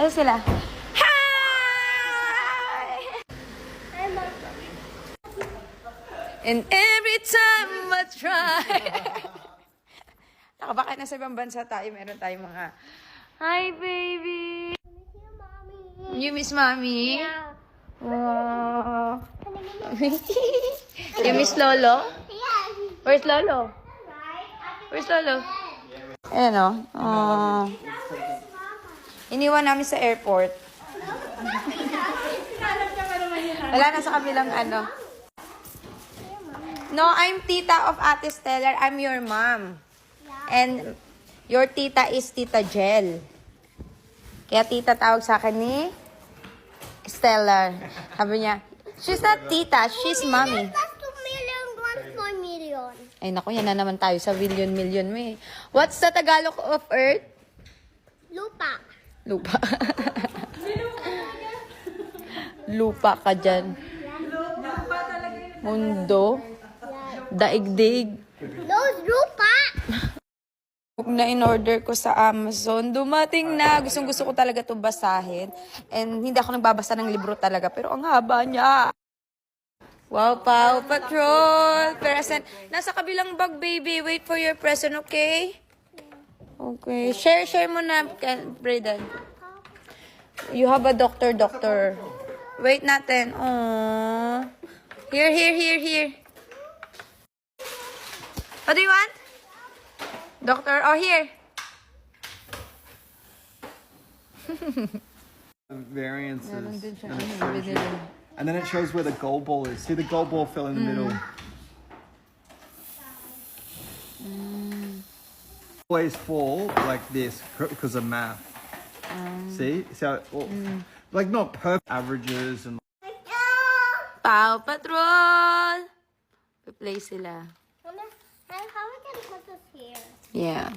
Ano sila? Hi! And every time I try. Nakabaka na sa ibang bansa tayo, meron tayong mga, hi, baby! You miss mommy? Yeah. Oh. You miss Lolo? Where's Lolo? Where's Lolo? Ayan o. Oh. Iniwan namin sa airport. Wala na sa kabilang ano. No, I'm tita of Ate Stellar. I'm your mom. And your tita is Tita Jel. Kaya tita tawag sa akin ni Stellar. Sabi niya, she's not tita, she's mommy. That's 2 million, 1 million. Ay naku, yan na naman tayo sa million mo eh. What's the Tagalog of Earth? Lupa. Lupa. Lupa ka dyan. Mundo. Daigdig. Those lupa. Book na in-order ko sa Amazon. Dumating na. Gustong-gusto ko talaga itong basahin. And hindi ako nagbabasa ng libro talaga. Pero ang haba niya. Wow, Paw Patrol. Present. Nasa kabilang bag, baby. Wait for your present, okay? Okay. Share mo na, Brayden. You have a doctor. Wait natin. Aww. Here. What do you want? Doctor, oh, here. Variances. And then it shows where the gold ball is. See, the gold ball fell in the middle. Always fall like this because of math. See? So, like not perfect averages and. Paw Patrol! Play sila. How we can put this here? Yeah.